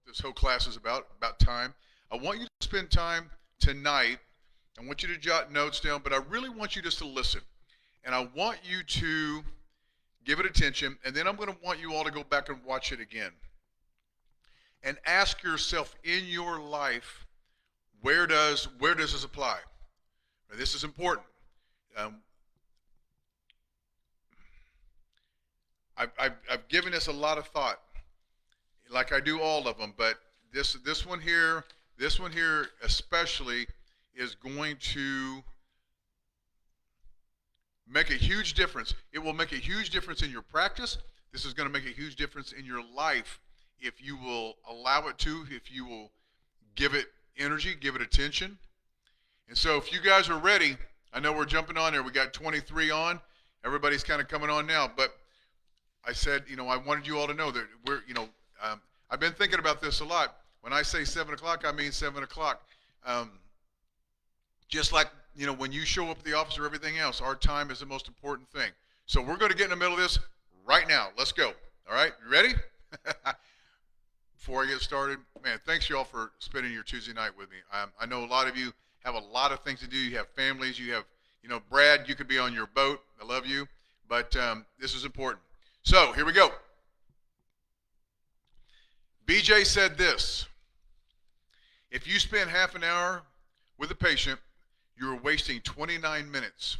this whole class is about time. I want you to spend time tonight. I want you to jot notes down, but I really want you just to listen. And I want you to give it attention, and then I'm going to want you all to go back and watch it again. And ask yourself in your life, where does this apply? Now, this is important. Um, I've given this a lot of thought, like I do all of them, but this one here especially is going to make a huge difference. It will make a huge difference in your practice. This is going to make a huge difference in your life if you will allow it to, if you will give it energy, give it attention. And so if you guys are ready, I know we're jumping on there. We got 23 on. Everybody's kind of coming on now, but I said, I wanted you all to know that we're, I've been thinking about this a lot. When I say 7 o'clock, I mean 7 o'clock. Just like, when you show up at the office or everything else, our time is the most important thing. So we're going to get in the middle of this right now. Let's go. All right, you ready? Before I get started, man, thanks y'all for spending your Tuesday night with me. I know a lot of you have a lot of things to do. You have families. You have, Brad, you could be on your boat. I love you. But this is important. So here we go. BJ said this: if you spend half an hour with a patient, you are wasting 29 minutes.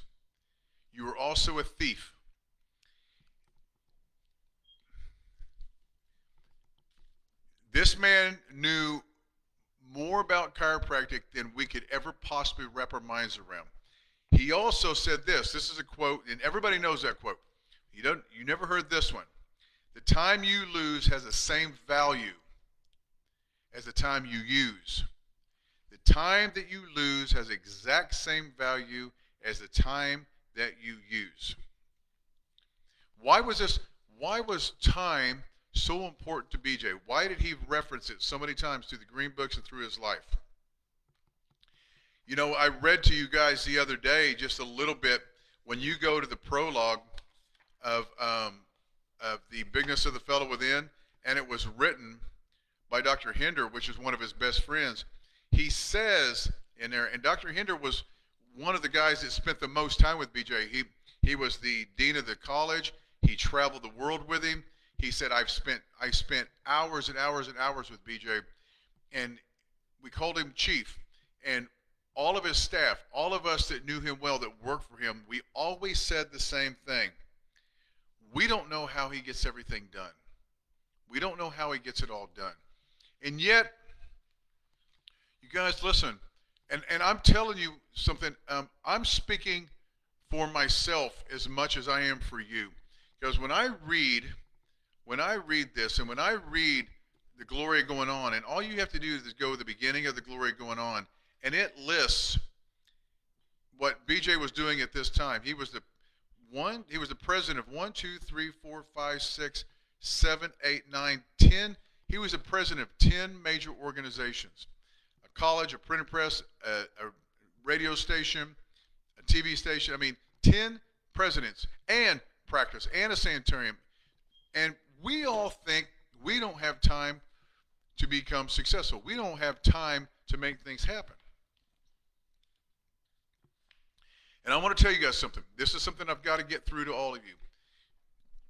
You are also a thief. This man knew more about chiropractic than we could ever possibly wrap our minds around. He also said this. This is a quote, and everybody knows that quote. You never heard this one. The time you lose has the same value as the time you use. The time that you lose has the exact same value as the time that you use. Why was time so important to BJ? Why did he reference it so many times through the Green Books and through his life? I read to you guys the other day just a little bit when you go to the prologue of The Bigness of the Fellow Within, and it was written by Dr. Hinder, which is one of his best friends. He says in there, and Dr. Hinder was one of the guys that spent the most time with BJ. He was the dean of the college. He traveled the world with him. He said, I spent hours and hours and hours with BJ, and we called him Chief. And all of his staff, all of us that knew him well, that worked for him, we always said the same thing. We don't know how he gets everything done. We don't know how he gets it all done. And yet, you guys listen, and I'm telling you something, I'm speaking for myself as much as I am for you. Because when I read this, and when I read the glory going on, and all you have to do is go to the beginning of the glory going on, and it lists what BJ was doing at this time. He was the president of 1, 2, 3, 4, 5, 6, 7, 8, 9, 10. He was the president of 10 major organizations: a college, a printing press, a radio station, a TV station. 10 presidents, and practice, and a sanitarium. And we all think we don't have time to become successful. We don't have time to make things happen. And I want to tell you guys something. This is something I've got to get through to all of you.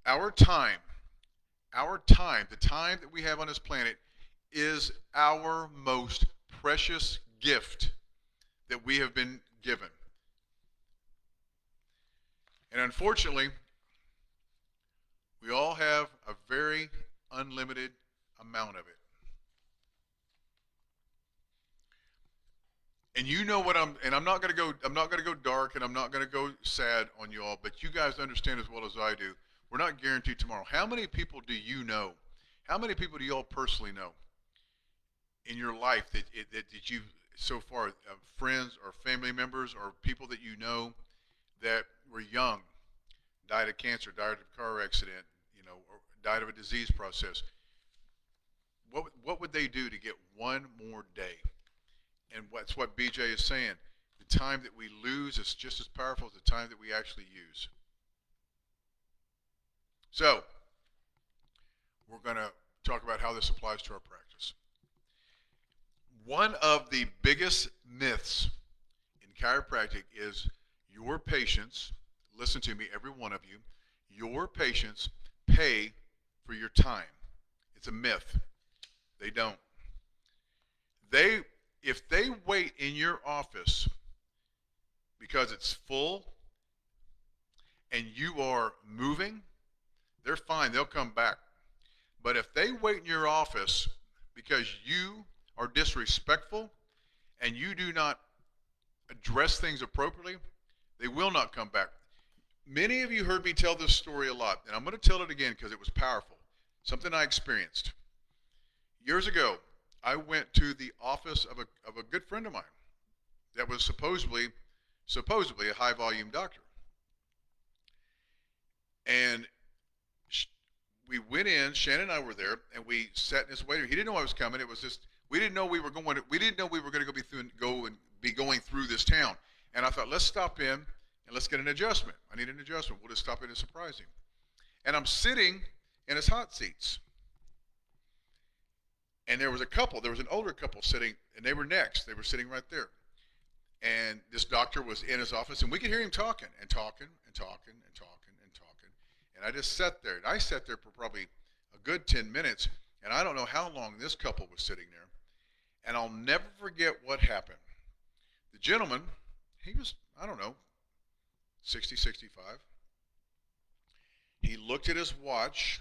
Our time, the time that we have on this planet, is our most precious gift that we have been given. And unfortunately, we all have a very unlimited amount of it. And you know what I'm not going to go dark, and I'm not going to go sad on you all, but you guys understand as well as I do, we're not guaranteed tomorrow. How many people do you know? How many people do you all personally know in your life that you so far, friends or family members or people that you know that were young, died of cancer, died of a car accident, or died of a disease process? What would they do to get one more day? And that's what BJ is saying. The time that we lose is just as powerful as the time that we actually use. So, we're going to talk about how this applies to our practice. One of the biggest myths in chiropractic is your patients, listen to me, every one of you, your patients pay for your time. It's a myth. They don't. They, if they wait in your office because it's full and you are moving, they're fine. They'll come back. But if they wait in your office because you are disrespectful and you do not address things appropriately, they will not come back. Many of you heard me tell this story a lot, and I'm going to tell it again because it was powerful. Something I experienced. Years ago, I went to the office of a good friend of mine that was supposedly a high volume doctor. And we went in, Shannon and I were there, and we sat in his waiting room. He didn't know I was coming. It was just, we didn't know we were going to be going through this town. And I thought, let's stop in and let's get an adjustment. I need an adjustment. We'll just stop in and surprise him. And I'm sitting in his hot seats. And there was an older couple sitting, and they were next. They were sitting right there. And this doctor was in his office, and we could hear him talking and talking and talking and talking and talking. And I just sat there. And I sat there for probably a good 10 minutes, and I don't know how long this couple was sitting there. And I'll never forget what happened. The gentleman, he was, I don't know, 60, 65. He looked at his watch.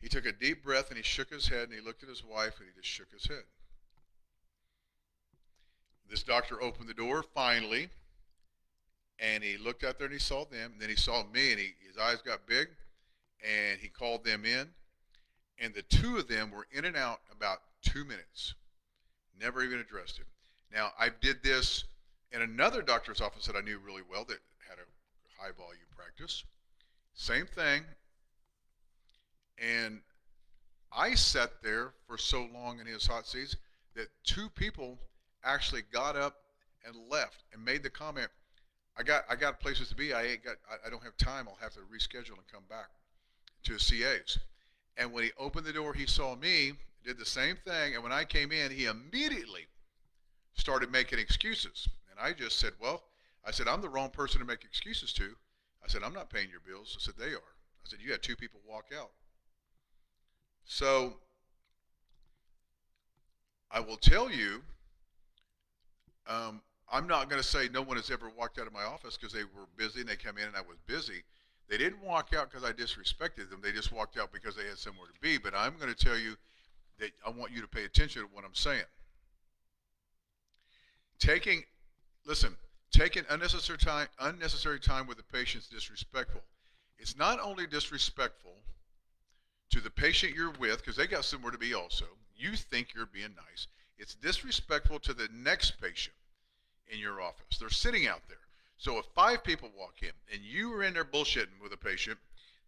He took a deep breath and he shook his head and he looked at his wife and he just shook his head. This doctor opened the door finally and he looked out there and he saw them. And then he saw me and his eyes got big and he called them in. And the two of them were in and out about 2 minutes. Never even addressed him. Now, I did this in another doctor's office that I knew really well that had a high volume practice. Same thing. And I sat there for so long in his hot seats that two people actually got up and left and made the comment, I got places to be. I don't have time. I'll have to reschedule and come back to his CAs. And when he opened the door, he saw me, did the same thing. And when I came in, he immediately started making excuses. And I just said, well, I said, I'm the wrong person to make excuses to. I said, I'm not paying your bills. I said, they are. I said, you had two people walk out. So I will tell you, I'm not going to say no one has ever walked out of my office because they were busy and they came in and I was busy. They didn't walk out because I disrespected them. They just walked out because they had somewhere to be. But I'm going to tell you that I want you to pay attention to what I'm saying. Taking unnecessary time with the patient is disrespectful. It's not only disrespectful to the patient you're with, because they got somewhere to be also. You think you're being nice. It's disrespectful to the next patient in your office. They're sitting out there. So if 5 people walk in and you are in there bullshitting with a patient,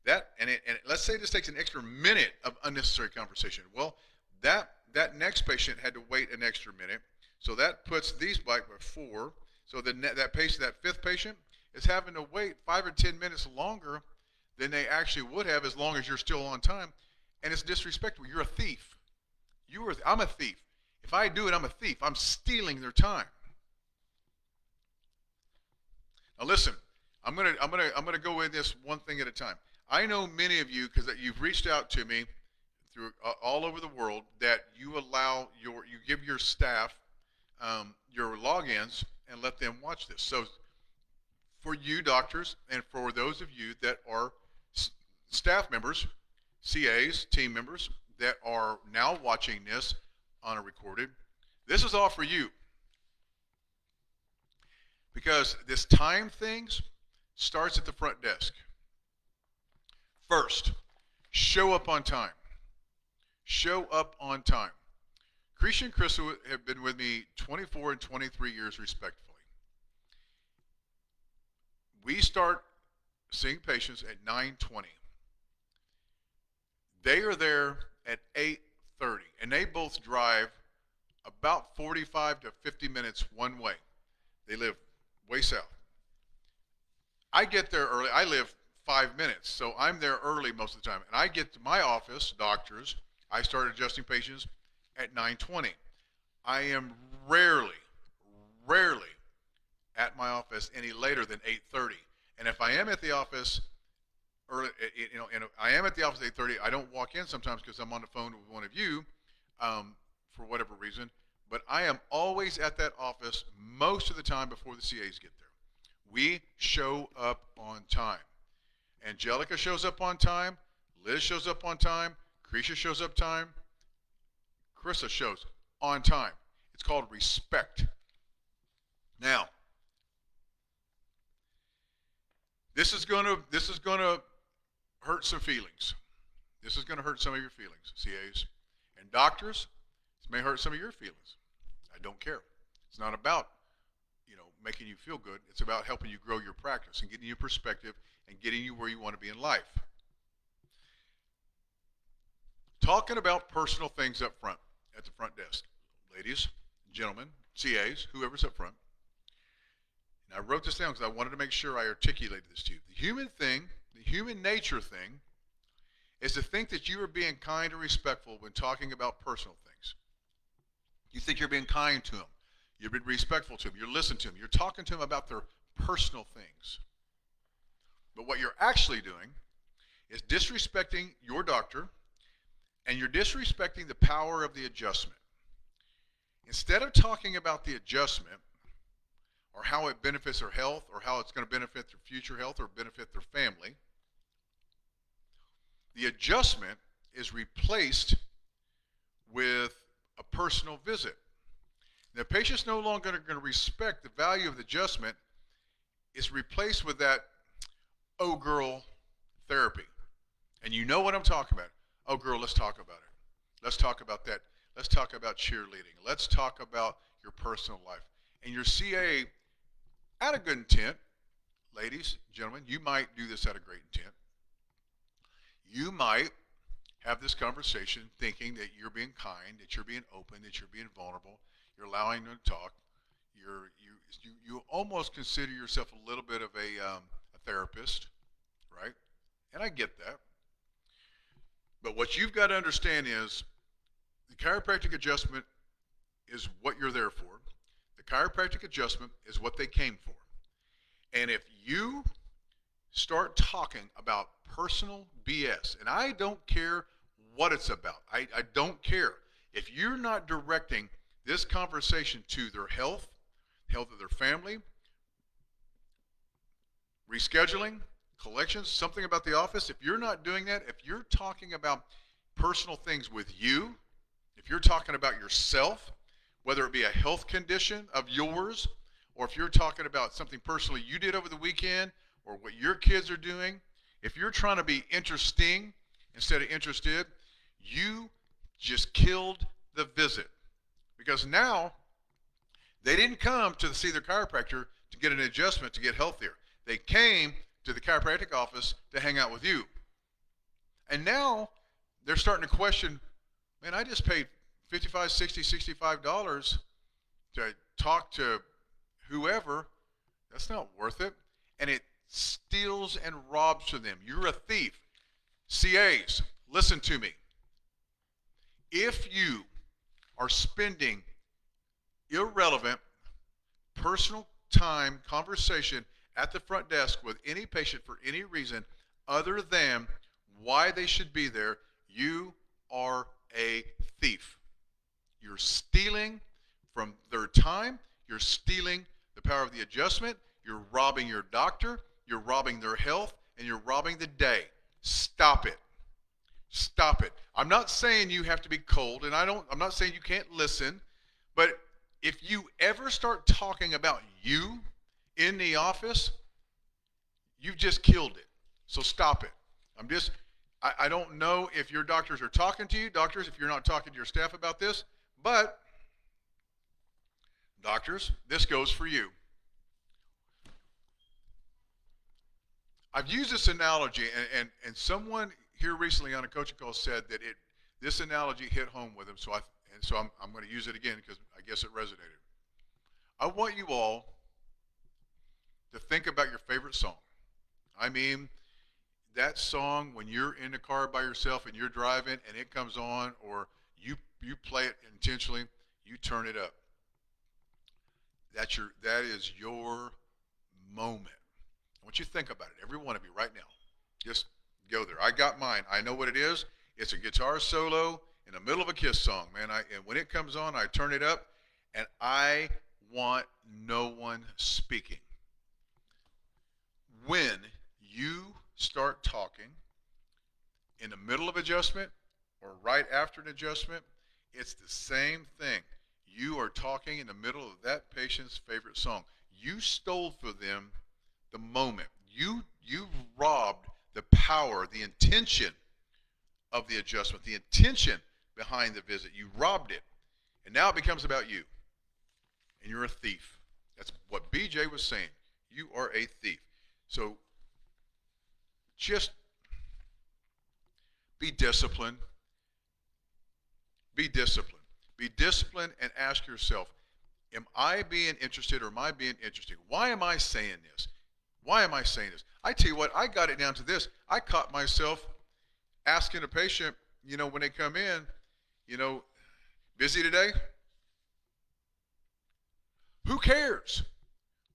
and let's say this takes an extra minute of unnecessary conversation. Well, that next patient had to wait an extra minute. So that puts these back by 4. So that 5th patient is having to wait 5 or 10 minutes longer than they actually would have as long as you're still on time. And it's disrespectful. You're a thief. I'm a thief. If I do it, I'm a thief. I'm stealing their time. Now listen, I'm gonna go in this one thing at a time. I know many of you, because you've reached out to me through all over the world, that you give your staff your logins and let them watch this. So for you doctors and for those of you that are staff members, CAs, team members that are now watching this on a recorded, this is all for you. Because this time things starts at the front desk. First, show up on time. Show up on time. Cretia and Crystal have been with me 24 and 23 years respectively. We start seeing patients at 9:20. They are there at 8:30, and they both drive about 45 to 50 minutes one way. They live way south. I get there early. I live 5 minutes, so I'm there early most of the time. And I get to my office, doctors, I start adjusting patients at 9:20. I am rarely at my office any later than 8:30. And if I am at the office early, and I am at the office at 8:30, I don't walk in sometimes because I'm on the phone with one of you, for whatever reason. But I am always at that office most of the time before the CAs get there. We show up on time. Angelica shows up on time. Liz shows up on time. Cretia shows up time. Carissa shows on time. It's called respect. Now, this is gonna hurt some feelings. This is gonna hurt some of your feelings, CAs. And doctors, this may hurt some of your feelings. I don't care. It's not about, making you feel good. It's about helping you grow your practice and getting you perspective and getting you where you want to be in life. Talking about personal things up front at the front desk. Ladies, gentlemen, CAs, whoever's up front. And I wrote this down because I wanted to make sure I articulated this to you. The human nature thing, is to think that you are being kind and respectful when talking about personal things. You think you're being kind to them. You're being respectful to them. You're listening to them. You're talking to them about their personal things. But what you're actually doing is disrespecting your doctor, and you're disrespecting the power of the adjustment. Instead of talking about the adjustment or how it benefits their health or how it's going to benefit their future health or benefit their family, the adjustment is replaced with a personal visit. The patient's no longer going to respect the value of the adjustment. It's replaced with that, oh girl, therapy. And you know what I'm talking about. Oh girl, let's talk about it. Let's talk about that. Let's talk about cheerleading. Let's talk about your personal life. And your CA, out of good intent, ladies, gentlemen, you might do this out of great intent. You might have this conversation thinking that you're being kind, that you're being open, that you're being vulnerable, you're allowing them to talk. You almost consider yourself a little bit of a therapist, right? And I get that. But what you've got to understand is the chiropractic adjustment is what you're there for. The chiropractic adjustment is what they came for. And if you start talking about personal BS, and I don't care what it's about. I don't care. If you're not directing this conversation to their health of their family, rescheduling, collections, something about the office, if you're not doing that, if you're talking about personal things with you, if you're talking about yourself, whether it be a health condition of yours, or if you're talking about something personally you did over the weekend, or what your kids are doing, if you're trying to be interesting instead of interested, you just killed the visit. Because now, they didn't come to see their chiropractor to get an adjustment to get healthier. They came to the chiropractic office to hang out with you. And now, they're starting to question, man, I just paid $55, $60, $65 to talk to whoever. That's not worth it. And it steals and robs from them. You're a thief. CAs, listen to me. If you are spending irrelevant personal time conversation at the front desk with any patient for any reason other than why they should be there, you are a thief. You're stealing from their time. You're stealing the power of the adjustment. You're robbing your doctor. You're robbing their health, and you're robbing the day. Stop it. Stop it. I'm not saying you have to be cold, and I'm not saying you can't listen, but if you ever start talking about you in the office, you've just killed it. So stop it. I don't know if your doctors are talking to you, doctors, if you're not talking to your staff about this, but doctors, this goes for you. I've used this analogy, and someone here recently on a coaching call said that this analogy hit home with him, so I'm going to use it again because I guess it resonated. I want you all to think about your favorite song. I mean, that song when you're in the car by yourself and you're driving and it comes on, or you play it intentionally, You turn it up. That is your moment. I want you to think about it, every one of you right now. Just go there. I got mine. I know what it is. It's a guitar solo in the middle of a Kiss song, man. And when it comes on, I turn it up, and I want no one speaking. When you start talking in the middle of adjustment or right after an adjustment, it's the same thing. You are talking in the middle of that patient's favorite song. You stole for them the moment. You robbed the power, the intention of the adjustment, the intention behind the visit. You robbed it. And now it becomes about you. And you're a thief. That's what BJ was saying. You are a thief. So just be disciplined. Be disciplined. Be disciplined and ask yourself, am I being interested or am I being interesting? Why am I saying this? Why am I saying this? I tell you what, I got it down to this. I caught myself asking a patient, when they come in, busy today? Who cares?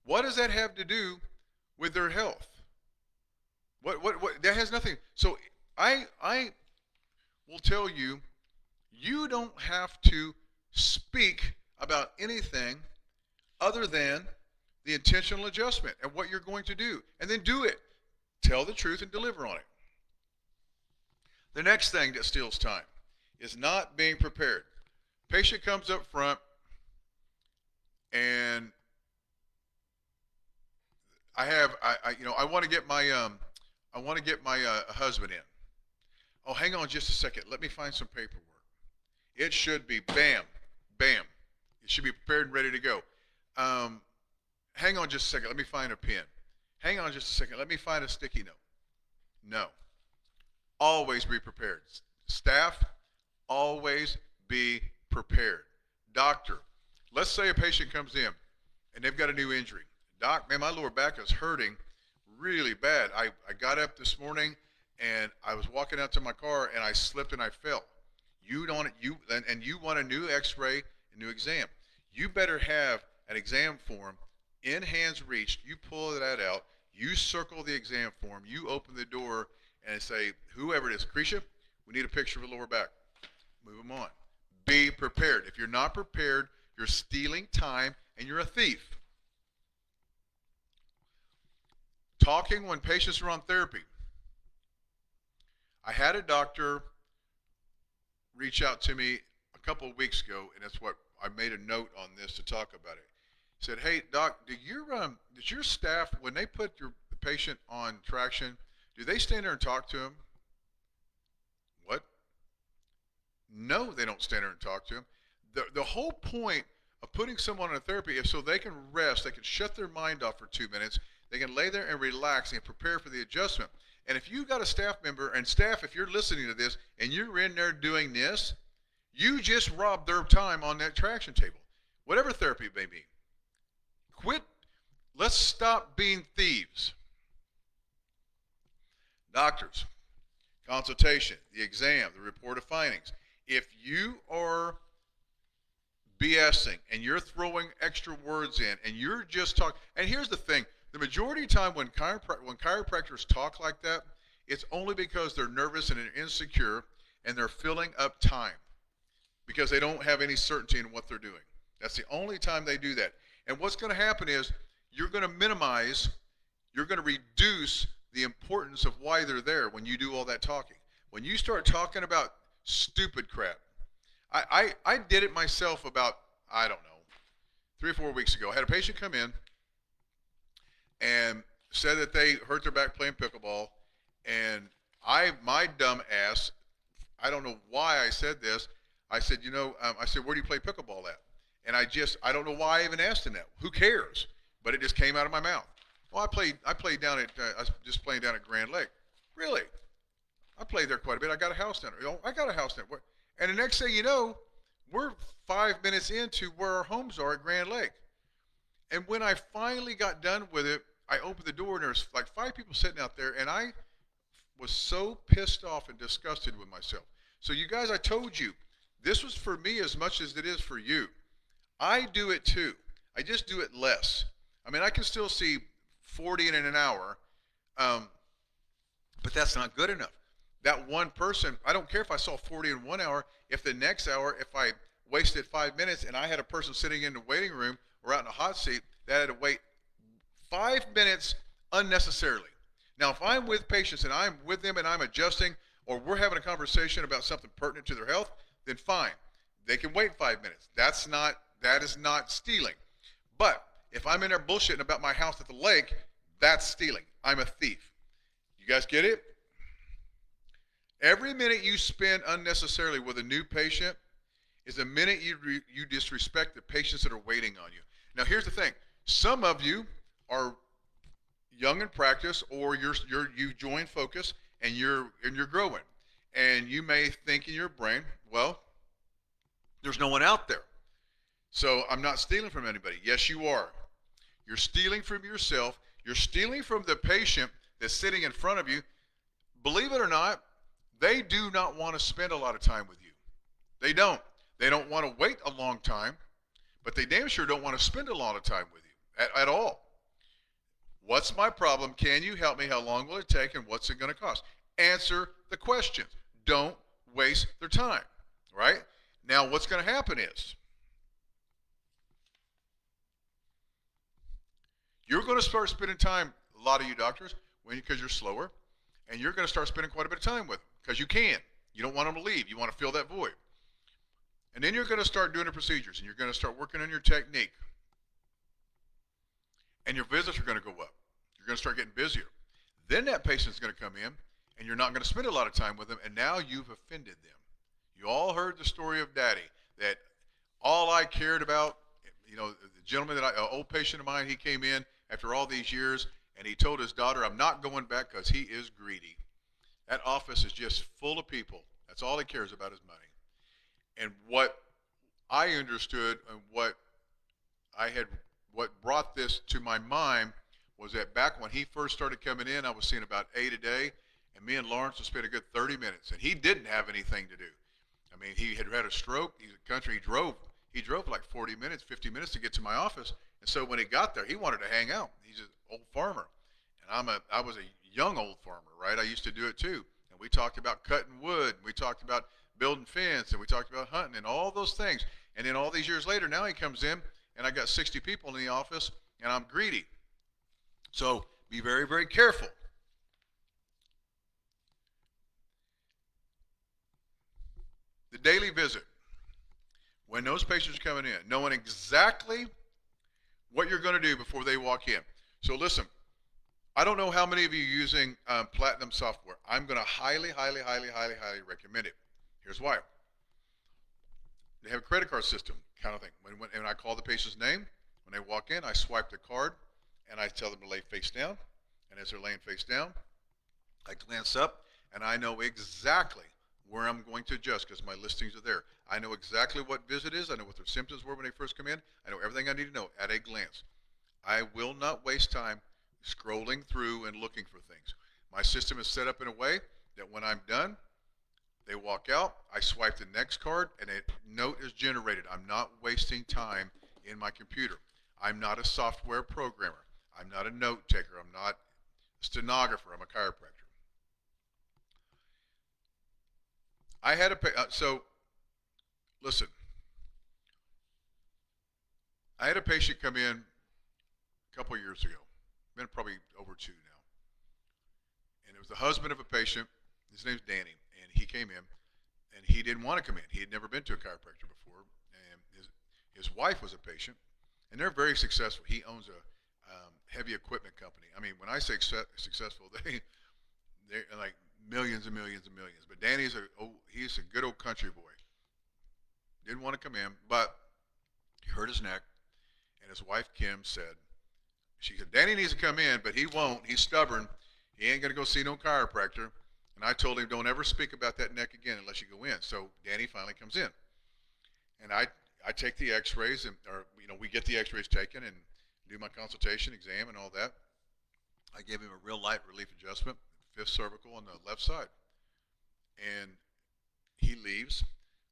What does that have to do with their health? What that has nothing. So I will tell you, you don't have to speak about anything other than the intentional adjustment and what you're going to do, and then do it. Tell the truth and deliver on it. The next thing that steals time is not being prepared. Patient comes up front, and I want to get my husband in. Oh, hang on just a second. Let me find some paperwork. It should be bam, bam. It should be prepared and ready to go. Hang on just a second. Let me find a pen. Hang on just a second. Let me find a sticky note. No. Always be prepared. Staff, always be prepared. Doctor, let's say a patient comes in and they've got a new injury. Doc, man, my lower back is hurting really bad. I got up this morning and I was walking out to my car and I slipped and I fell. You want a new x-ray, a new exam. You better have an exam form in hands reached. You pull that out. You circle the exam form. You open the door and say, whoever it is, Cretia, we need a picture of the lower back. Move them on. Be prepared. If you're not prepared, you're stealing time and you're a thief. Talking when patients are on therapy. I had a doctor reach out to me a couple of weeks ago, and that's what I made a note on this to talk about it. He said, "Hey, doc, does your staff, when they put the patient on traction, do they stand there and talk to him?" What? No, they don't stand there and talk to him. The whole point of putting someone on therapy is so they can rest, they can shut their mind off for 2 minutes, they can lay there and relax and prepare for the adjustment. And if you've got a staff member, and staff, if you're listening to this and you're in there doing this, you just robbed their time on that traction table, whatever therapy it may be. Quit. Let's stop being thieves. Doctors, consultation, the exam, the report of findings. If you are BSing and you're throwing extra words in and you're just talking, and here's the thing, the majority of the time when chiropractors talk like that, it's only because they're nervous and they're insecure and they're filling up time because they don't have any certainty in what they're doing. That's the only time they do that. And what's going to happen is you're going to minimize, you're going to reduce the importance of why they're there when you do all that talking. When you start talking about stupid crap. I did it myself about, 3 or 4 weeks ago. I had a patient come in and said that they hurt their back playing pickleball, and my dumb ass, I don't know why I said this. I said, I said, where do you play pickleball at? And I don't know why I even asked him that. Who cares? But it just came out of my mouth. Well, I played down at, I was just playing down at Grand Lake. Really? I played there quite a bit. I got a house down there. I got a house down there. And the next thing you know, we're 5 minutes into where our homes are at Grand Lake. And when I finally got done with it, I opened the door and there's like 5 people sitting out there, and I was so pissed off and disgusted with myself. So you guys, I told you, this was for me as much as it is for you. I do it too. I just do it less. I mean, I can still see 40 in an hour, um, but that's not good enough. That one person, I don't care if I saw 40 in 1 hour. If the next hour, if I wasted 5 minutes and I had a person sitting in the waiting room or out in a hot seat that had to wait 5 minutes unnecessarily. Now, if I'm with patients and I'm with them and I'm adjusting, or we're having a conversation about something pertinent to their health, then fine. They can wait 5 minutes. That is not stealing. But if I'm in there bullshitting about my house at the lake, that's stealing. I'm a thief. You guys get it? Every minute you spend unnecessarily with a new patient is a minute you disrespect the patients that are waiting on you. Now, here's the thing. Some of you are young in practice, or you join Focus and you're growing, and you may think in your brain, well, there's no one out there, so I'm not stealing from anybody. Yes, you are. You're stealing from yourself. You're stealing from the patient that's sitting in front of you. Believe it or not, they do not want to spend a lot of time with you. They don't. They don't want to wait a long time, but they damn sure don't want to spend a lot of time with you at all. What's my problem? Can you help me? How long will it take? And what's it going to cost? Answer the questions. Don't waste their time, right? Now, what's going to happen is you're going to start spending time, a lot of you doctors, because you're slower, and you're going to start spending quite a bit of time with them because you can. You don't want them to leave. You want to fill that void. And then you're going to start doing the procedures, and you're going to start working on your technique. And your visits are going to go up. You're going to start getting busier. Then that patient's going to come in, and you're not going to spend a lot of time with them, and now you've offended them. You all heard the story of Daddy, that all I cared about, the gentleman an old patient of mine, he came in after all these years, and he told his daughter, I'm not going back because he is greedy. That office is just full of people. That's all he cares about is money. And what I understood and what brought this to my mind was that back when he first started coming in, I was seeing about 8 a day, and me and Lawrence would spend a good 30 minutes, and he didn't have anything to do. I mean, he had a stroke. He's a country. He drove like 40 minutes, 50 minutes to get to my office, and so when he got there, he wanted to hang out. He's an old farmer, and I was a young old farmer, right? I used to do it too, and we talked about cutting wood, and we talked about building fence, and we talked about hunting and all those things. And then all these years later, now he comes in, and I got 60 people in the office, and I'm greedy. So be very, very careful. The daily visit. When those patients are coming in, knowing exactly what you're going to do before they walk in. So listen, I don't know how many of you are using Platinum software. I'm going to highly, highly, highly, highly, highly recommend it. Here's why. They have a credit card system kind of thing. When I call the patient's name, when they walk in, I swipe the card, and I tell them to lay face down. And as they're laying face down, I glance up, and I know exactly where I'm going to adjust because my listings are there. I know exactly what visit is. I know what their symptoms were when they first come in. I know everything I need to know at a glance. I will not waste time scrolling through and looking for things. My system is set up in a way that when I'm done, they walk out, I swipe the next card, and a note is generated. I'm not wasting time in my computer. I'm not a software programmer. I'm not a note taker. I'm not a stenographer. I'm a chiropractor. I had so listen, I had a patient come in a couple of years ago, been probably over 2 now, and it was the husband of a patient. His name's Danny, and he came in, and he didn't want to come in. He had never been to a chiropractor before, and his wife was a patient, and they're very successful. He owns a heavy equipment company. I mean, when I say successful, they're like millions and millions and millions. But Danny's he's a good old country boy. Didn't want to come in, but he hurt his neck, and his wife Kim said, she said, Danny needs to come in, but he won't. He's stubborn. He ain't gonna go see no chiropractor. And I told him, don't ever speak about that neck again unless you go in. So Danny finally comes in, and I take the X-rays, we get the X-rays taken and do my consultation, exam, and all that. I gave him a real light relief adjustment, 5th cervical on the left side, and he leaves.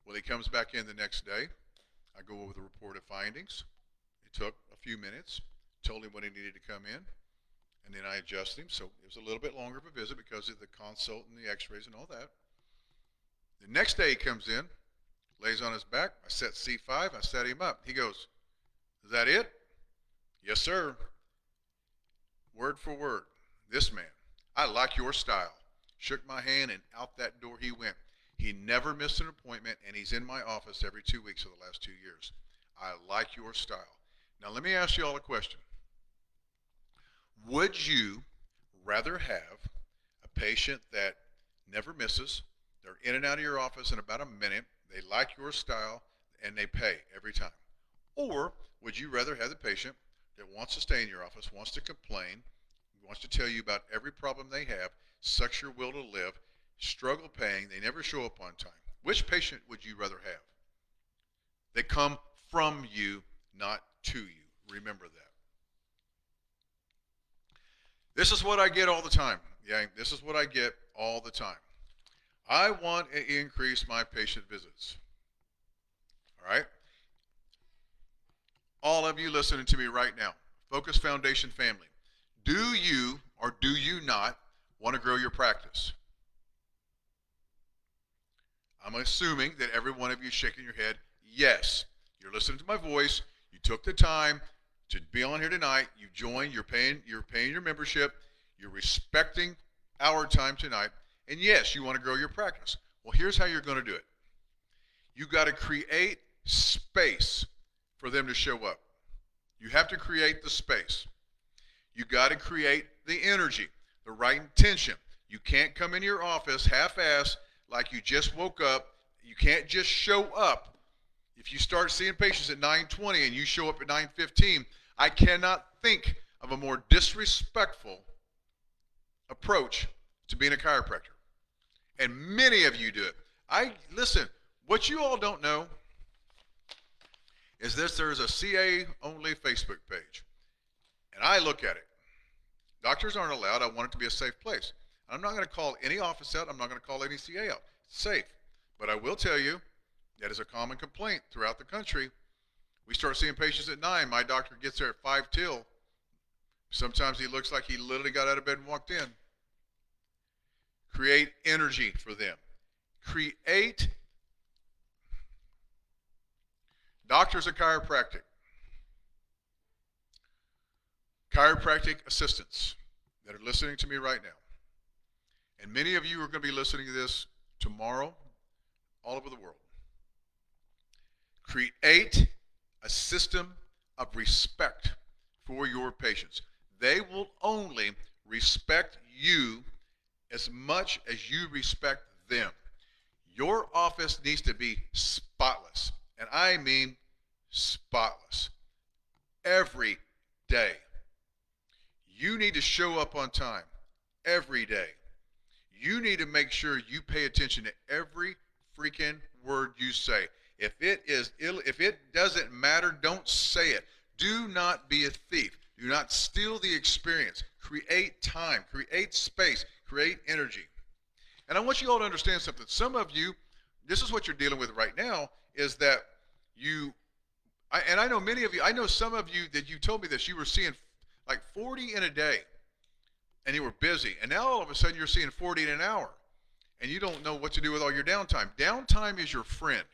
Well, he comes back in the next day. I go over the reported findings. It took a few minutes, told him when he needed to come in, and then I adjust him. So it was a little bit longer of a visit because of the consult and the x-rays and all that. The next day he comes in, lays on his back. I set C5. I set him up. He goes, "Is that it?" "Yes, sir." Word for word. This man, "I like your style." Shook my hand, and out that door he went. He never missed an appointment, and he's in my office every 2 weeks for the last 2 years. I like your style. Now, let me ask you all a question. Would you rather have a patient that never misses, they're in and out of your office in about a minute, they like your style, and they pay every time? Or would you rather have the patient that wants to stay in your office, wants to complain, wants to tell you about every problem they have, sucks your will to live, struggle paying, they never show up on time? Which patient would you rather have? They come from you, not to you. Remember that. This is what I get all the time. Yeah, this is what I get all the time. I want to increase my patient visits. All right? All of you listening to me right now, Focus Foundation family, do you or do you not want to grow your practice? I'm assuming that every one of you is shaking your head. Yes. You're listening to my voice. You took the time to be on here tonight. You joined. You're paying your membership. You're respecting our time tonight. And yes, you want to grow your practice. Well, here's how you're going to do it. You got to create space for them to show up. You have to create the space. You got to create the energy, the right intention. You can't come into your office half-assed like you just woke up. You can't just show up. If you start seeing patients at 9:20 and you show up at 9:15, I cannot think of a more disrespectful approach to being a chiropractor. And many of you do it. Listen, what you all don't know is there's a CA-only Facebook page. And I look at it. Doctors aren't allowed. I want it to be a safe place. I'm not going to call any office out. I'm not going to call any CA out. It's safe. But I will tell you, that is a common complaint throughout the country. We start seeing patients at 9. My doctor gets there at 5 till. Sometimes he looks like he literally got out of bed and walked in. Create energy for them. Create. Doctors of chiropractic. Chiropractic assistants that are listening to me right now. And many of you are going to be listening to this tomorrow all over the world. Create a system of respect for your patients. They will only respect you as much as you respect them. Your office needs to be spotless, and I mean spotless, every day. You need to show up on time every day. You need to make sure you pay attention to every freaking word you say. If it doesn't matter, don't say it. Do not be a thief. Do not steal the experience. Create time, create space, create energy. And I want you all to understand something. Some of you, this is what you're dealing with right now, is that I know many of you, I know some of you that you told me this, you were seeing like 40 in a day, and you were busy. And now all of a sudden you're seeing 40 in an hour, and you don't know what to do with all your downtime. Downtime is your friend.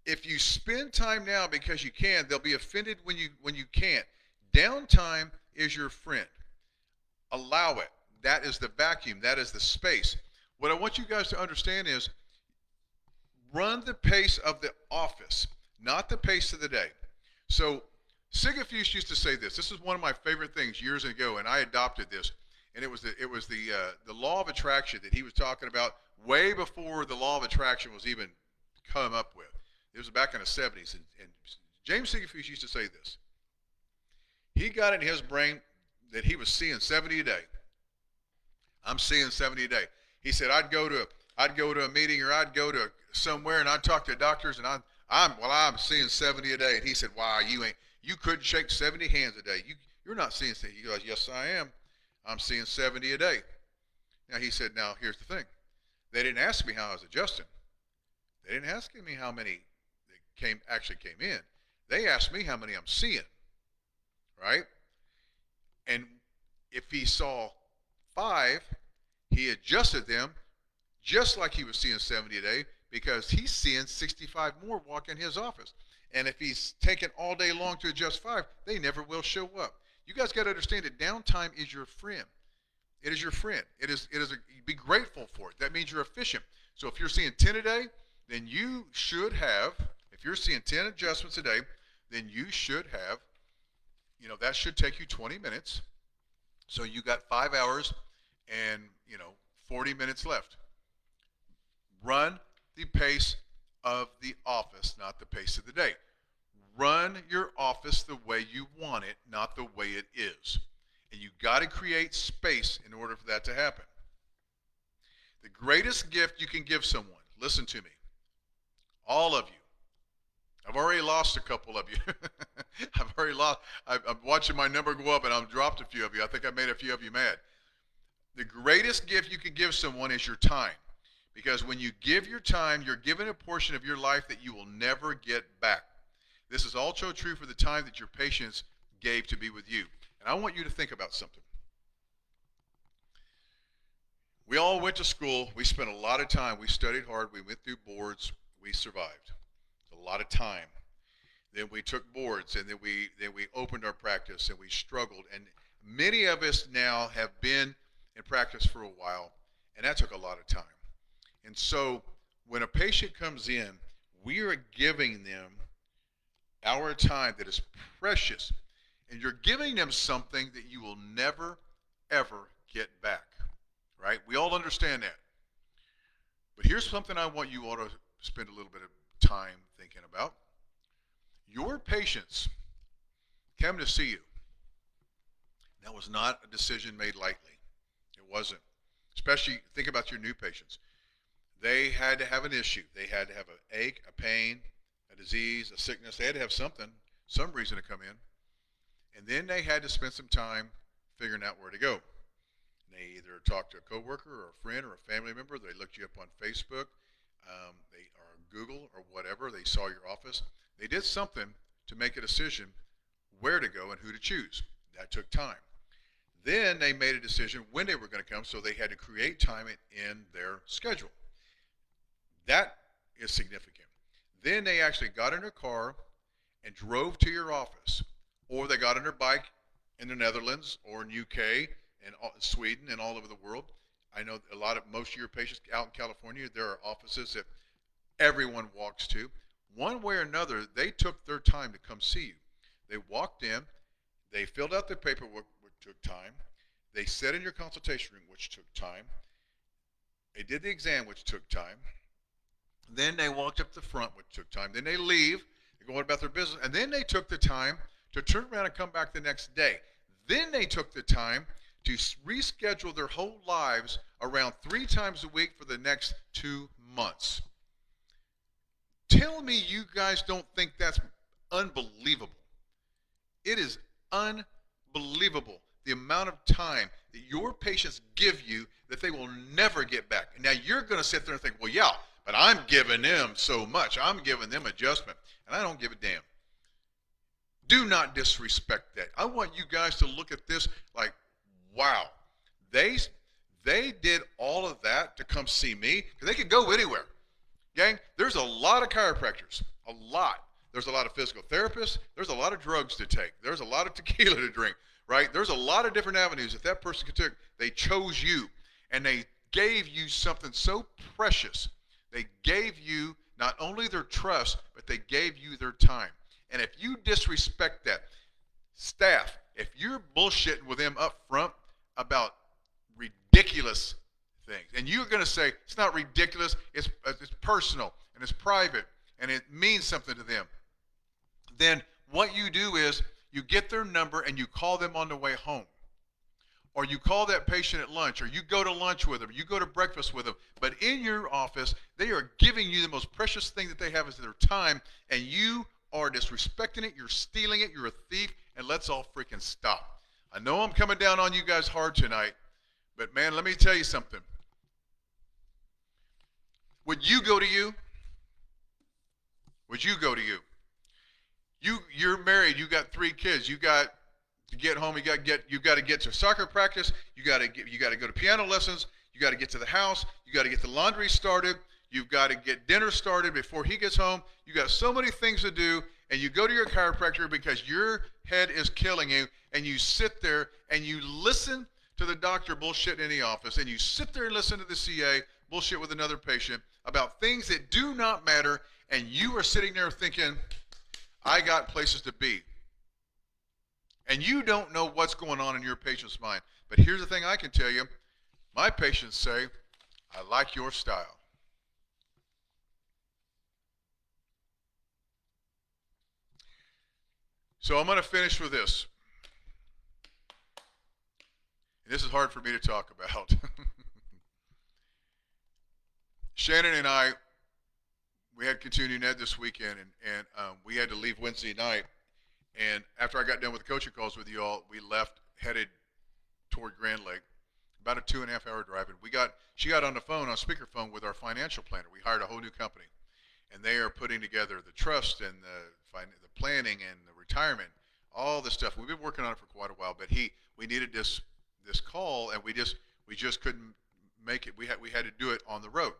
If you spend time now because you can, they'll be offended when you can't. Downtime is your friend. Allow it. That is the vacuum. That is the space. What I want you guys to understand is run the pace of the office, not the pace of the day. So Sigafuse used to say this. This is one of my favorite things years ago, and I adopted this. And it was the law of attraction that he was talking about way before the law of attraction was even come up with. It was back in the 70s, and James Sigafuse used to say this. He got in his brain that he was seeing 70 a day. I'm seeing 70 a day. He said, I'd go to a meeting, or I'd go to somewhere, and I'd talk to doctors, and I'm seeing 70 a day. And he said, wow, you couldn't shake 70 hands a day. You're not seeing 70. He goes, yes, I am. I'm seeing 70 a day. Now he said, now here's the thing. They didn't ask me how I was adjusting. They didn't ask me how many actually came in, they asked me how many I'm seeing, right? And if he saw 5, he adjusted them just like he was seeing 70 a day because he's seeing 65 more walk in his office. And if he's taking all day long to adjust 5, they never will show up. You guys got to understand that downtime is your friend. It is your friend. Be grateful for it. That means you're efficient. So if you're seeing 10 a day, then you should have, if you're seeing 10 adjustments a day, then you should have, that should take you 20 minutes. So you got 5 hours and, 40 minutes left. Run the pace of the office, not the pace of the day. Run your office the way you want it, not the way it is. And you got to create space in order for that to happen. The greatest gift you can give someone, listen to me, all of you. I've already lost a couple of you. I'm watching my number go up and I've dropped a few of you. I think I made a few of you mad. The greatest gift you can give someone is your time. Because when you give your time, you're giving a portion of your life that you will never get back. This is also true for the time that your patients gave to be with you. And I want you to think about something. We all went to school. We spent a lot of time. We studied hard. We went through boards. We survived. It's a lot of time. Then we took boards, and then we opened our practice, and we struggled. And many of us now have been in practice for a while, and that took a lot of time. And so when a patient comes in, we are giving them our time that is precious. And you're giving them something that you will never, ever get back. Right? We all understand that. But here's something I want you all to spend a little bit of time thinking about. Your patients come to see you. That was not a decision made lightly. It wasn't. Especially, think about your new patients. They had to have an issue. They had to have an ache, a pain, a disease, a sickness. They had to have something, some reason to come in. And then they had to spend some time figuring out where to go. They either talked to a coworker or a friend or a family member. They looked you up on Facebook, or Google or whatever. They saw your office. They did something to make a decision where to go and who to choose. That took time. Then they made a decision when they were going to come, so they had to create time in their schedule. That is significant. Then they actually got in their car and drove to your office, or they got on their bike in the Netherlands or in UK and Sweden and all over the world. I know most of your patients out in California, there are offices that everyone walks to. One way or another, they took their time to come see you. They walked in, they filled out the paperwork, which took time. They sat in your consultation room, which took time. They did the exam, which took time. Then they walked up the front, which took time. Then they leave, they go about their business, and then they took the time to turn around and come back the next day. Then they took the time to reschedule their whole lives around 3 times a week for the next 2 months. Tell me you guys don't think that's unbelievable. It is unbelievable the amount of time that your patients give you that they will never get back. And now you're going to sit there and think, well, yeah, but I'm giving them so much. I'm giving them adjustment, and I don't give a damn. Do not disrespect that. I want you guys to look at this like, wow, they did all of that to come see me, because they could go anywhere. Gang, there's a lot of chiropractors, a lot. There's a lot of physical therapists. There's a lot of drugs to take. There's a lot of tequila to drink, right? There's a lot of different avenues that person could take. They chose you, and they gave you something so precious. They gave you not only their trust, but they gave you their time. And if you disrespect that, staff, if you're bullshitting with them up front about ridiculous things, and you're going to say, it's not ridiculous, it's personal, and it's private, and it means something to them, then what you do is you get their number and you call them on the way home. Or you call that patient at lunch, or you go to lunch with them, you go to breakfast with them. But in your office, they are giving you the most precious thing that they have is their time, and you are disrespecting it, you're stealing it, you're a thief, and let's all freaking stop. I know I'm coming down on you guys hard tonight, but man, let me tell you something. Would you go to you? Would you go to you? You're married. You got 3 kids. You got to get home. You got to get to soccer practice. You got to go to piano lessons. You got to get to the house. You got to get the laundry started. You've got to get dinner started before he gets home. You got so many things to do, and you go to your chiropractor because your head is killing you, and you sit there and you listen to the doctor bullshit in the office, and you sit there and listen to the CA bullshit with another patient about things that do not matter, and you are sitting there thinking, I got places to be. And you don't know what's going on in your patient's mind. But here's the thing I can tell you. My patients say, I like your style. So I'm going to finish with this. And this is hard for me to talk about. Shannon and I, we had continuing ed this weekend, and we had to leave Wednesday night. And after I got done with the coaching calls with you all, we left, headed toward Grand Lake, about a 2.5-hour drive. And she got on the phone, on speakerphone, with our financial planner. We hired a whole new company, and they are putting together the trust and the planning and the retirement, all this stuff. We've been working on it for quite a while, but we needed this call, and we just couldn't make it. We had to do it on the road.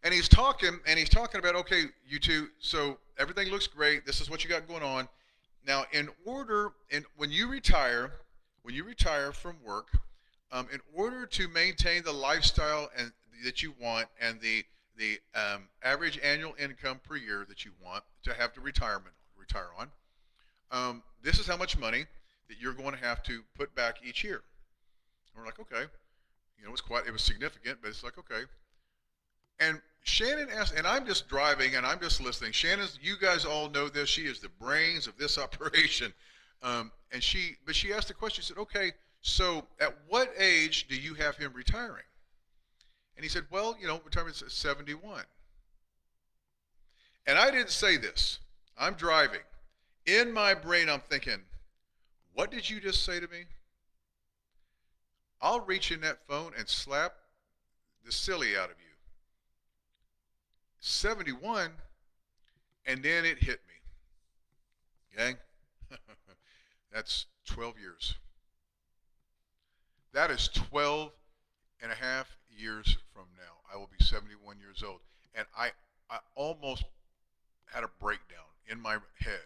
And he's talking about, okay, you two, so everything looks great. This is what you got going on. Now, when you retire from work, in order to maintain the lifestyle that you want and the average annual income per year that you want to have to retire on, this is how much money that you're going to have to put back each year. And we're like, okay, it was significant, but it's like, okay. And Shannon asked, and I'm just driving and I'm just listening. Shannon's, you guys all know this. She is the brains of this operation. But she asked the question. She said, okay, so at what age do you have him retiring? And he said, well, retirement's at 71. And I didn't say this. I'm driving. In my brain, I'm thinking, what did you just say to me? I'll reach in that phone and slap the silly out of you. 71, and then it hit me. Okay? That's 12 years. That is 12 and a half years from now. I will be 71 years old. And I almost had a breakdown in my head.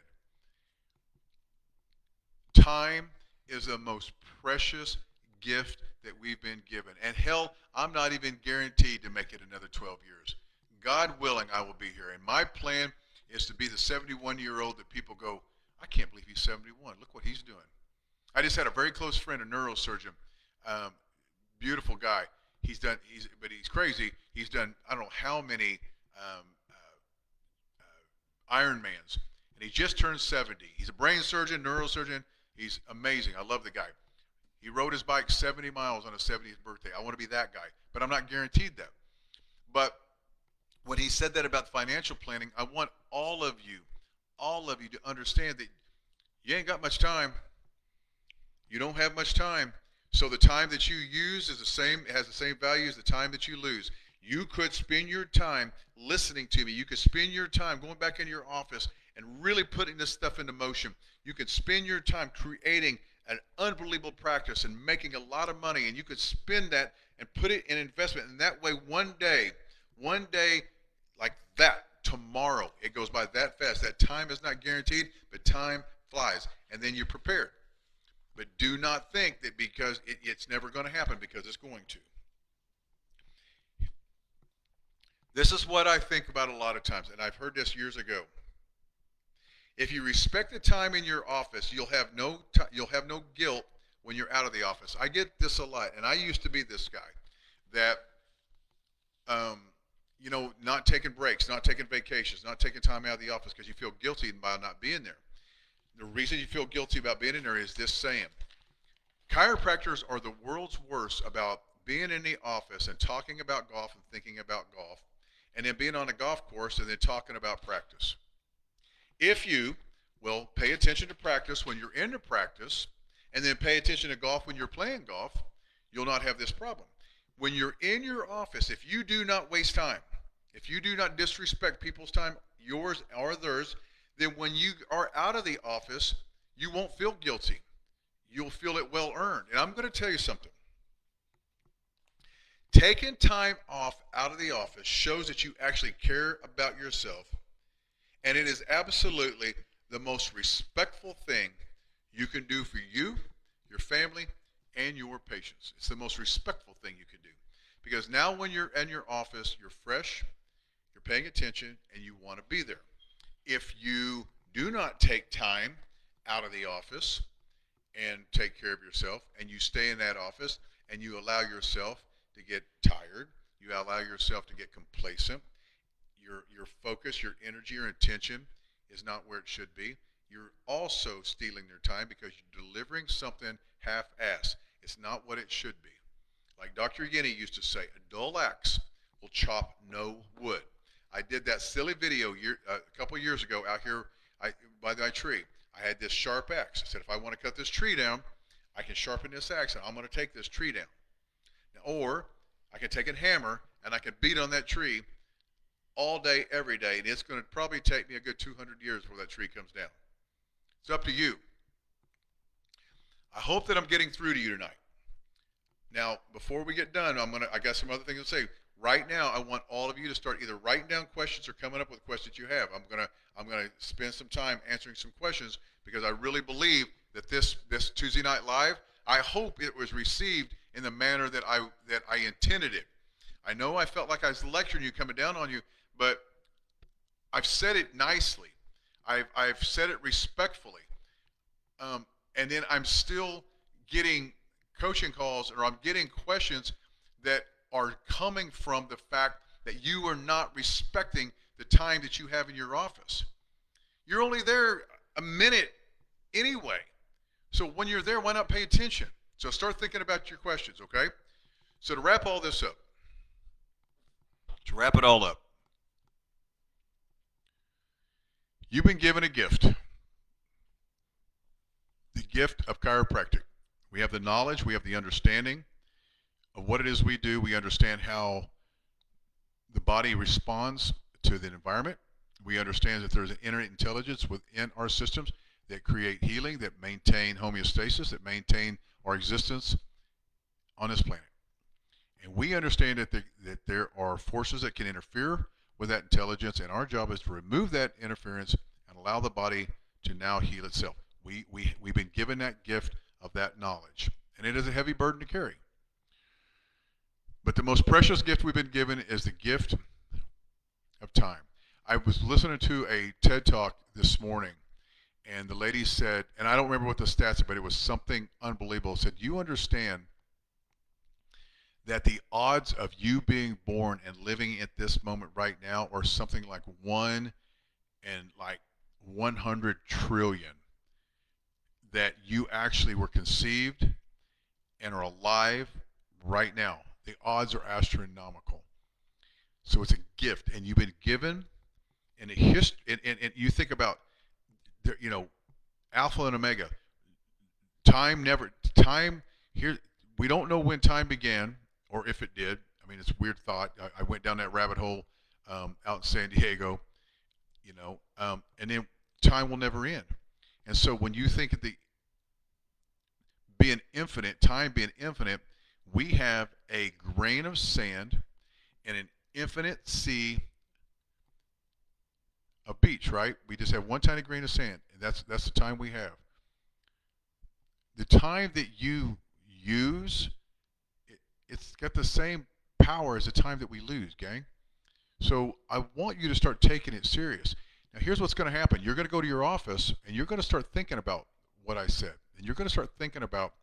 Time is the most precious gift that we've been given. And hell, I'm not even guaranteed to make it another 12 years. God willing, I will be here. And my plan is to be the 71-year-old that people go, I can't believe he's 71. Look what he's doing. I just had a very close friend, a neurosurgeon, beautiful guy. But he's crazy. He's done, I don't know how many Ironmans. And he just turned 70. He's a brain surgeon, neurosurgeon. He's amazing. I love the guy. He rode his bike 70 miles on his 70th birthday. I want to be that guy. But I'm not guaranteed that. But when he said that about financial planning, I want all of you to understand that you ain't got much time. You don't have much time. So the time that you use has the same value as the time that you lose. You could spend your time listening to me. You could spend your time going back into your office and really putting this stuff into motion. You could spend your time creating an unbelievable practice and making a lot of money, and you could spend that and put it in investment. And that way, one day, like that, tomorrow, it goes by that fast. That time is not guaranteed, but time flies. And then you're prepared. But do not think that because it's never going to happen, because it's going to. This is what I think about a lot of times, and I've heard this years ago. If you respect the time in your office, you'll have no guilt when you're out of the office. I get this a lot, and I used to be this guy that, not taking breaks, not taking vacations, not taking time out of the office because you feel guilty about not being there. The reason you feel guilty about being in there is this saying. Chiropractors are the world's worst about being in the office and talking about golf and thinking about golf, and then being on a golf course and then talking about practice. If you will pay attention to practice when you're in the practice, and then pay attention to golf when you're playing golf, you'll not have this problem. When you're in your office, if you do not waste time, if you do not disrespect people's time, yours or theirs, then when you are out of the office, you won't feel guilty. You'll feel it well earned. And I'm going to tell you something. Taking time off out of the office shows that you actually care about yourself, and it is absolutely the most respectful thing you can do for you, your family, and your patients. It's the most respectful thing you can do. Because now when you're in your office, you're fresh, you're paying attention, and you want to be there. If you do not take time out of the office and take care of yourself, and you stay in that office and you allow yourself to get tired, you allow yourself to get complacent, your focus, your energy, your attention is not where it should be. You're also stealing their time because you're delivering something half-assed. It's not what it should be. Like Dr. Yenny used to say, a dull axe will chop no wood. I did that silly video a couple of years ago out here by my tree. I had this sharp axe. I said, if I want to cut this tree down, I can sharpen this axe and I'm going to take this tree down. Or I can take a hammer and I can beat on that tree all day, every day, and it's going to probably take me a good 200 years before that tree comes down. It's up to you. I hope that I'm getting through to you tonight. Now, before we get done, I got some other things to say. Right now, I want all of you to start either writing down questions or coming up with questions you have. I'm gonna spend some time answering some questions because I really believe that this Tuesday Night Live, I hope it was received in the manner that I intended it. I know I felt like I was lecturing you, coming down on you, but I've said it nicely. I've said it respectfully, and then I'm still getting coaching calls, or I'm getting questions that are coming from the fact that you are not respecting the time that you have in your office. You're only there a minute anyway. So when you're there, why not pay attention? So start thinking about your questions, okay? So to wrap all this up, you've been given a gift, the gift of chiropractic. We have the knowledge, we have the understanding of what it is we do. We understand how the body responds to the environment. We understand that there's an inner intelligence within our systems that create healing, that maintain homeostasis, that maintain our existence on this planet. And we understand that there are forces that can interfere with that intelligence, and our job is to remove that interference and allow the body to now heal itself. We've been given that gift of that knowledge, and it is a heavy burden to carry. But the most precious gift we've been given is the gift of time. I was listening to a TED Talk this morning, and the lady said, and I don't remember what the stats are, but it was something unbelievable. It said, you understand that the odds of you being born and living at this moment right now are something like 1 in like 100 trillion, that you actually were conceived and are alive right now. The odds are astronomical. So it's a gift, and you've been given in a history. And you think about, Alpha and Omega. Time here. We don't know when time began or if it did. I mean, it's a weird thought. I went down that rabbit hole out in San Diego, and then time will never end. And so when you think of time being infinite, we have a grain of sand and an infinite sea of beach, right? We just have one tiny grain of sand, and that's the time we have. The time that you use, it's got the same power as the time that we lose, gang. So I want you to start taking it serious. Now here's what's going to happen. You're going to go to your office, and you're going to start thinking about what I said. And you're going to start thinking about,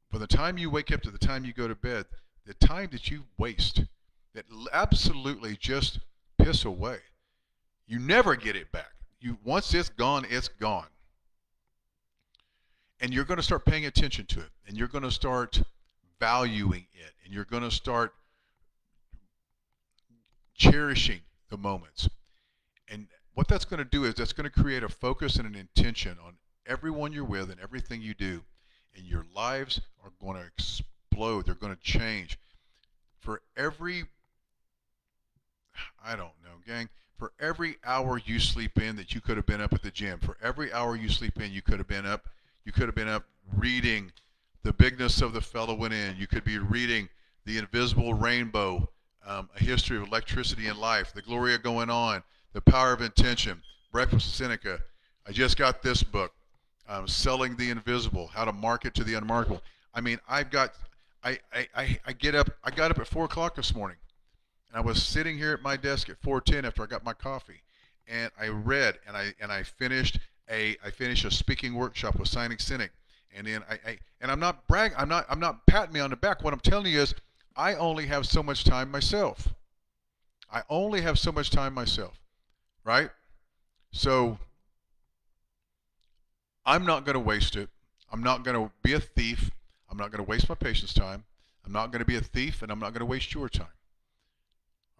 from the time you wake up to the time you go to bed, the time that you waste, that absolutely just piss away. You never get it back. Once it's gone, it's gone. And you're going to start paying attention to it, and you're going to start valuing it, and you're going to start cherishing the moments. And what that's going to do is that's going to create a focus and an intention on everyone you're with and everything you do, and your lives are going to explode. They're going to change. For every, I don't know, gang. For every hour you sleep in that you could have been up at the gym, for every hour you sleep in, you could have been up. You could have been up reading The Bigness of the Fellow Within. You could be reading The Invisible Rainbow, A History of Electricity and Life, The Gloria Going On, The Power of Intention, Breakfast with Seneca. I just got this book, Selling the Invisible, How to Market to the Unmarketable. I mean, I got up at 4 o'clock this morning. And I was sitting here at my desk at 4:10 after I got my coffee, and I read and I finished a speaking workshop with Signing Cynic, and then and I'm not bragging, I'm not patting me on the back. What I'm telling you is, I only have so much time myself. I only have so much time myself, right? So I'm not going to waste it. I'm not going to be a thief. I'm not going to waste my patient's time. I'm not going to be a thief, and I'm not going to waste your time.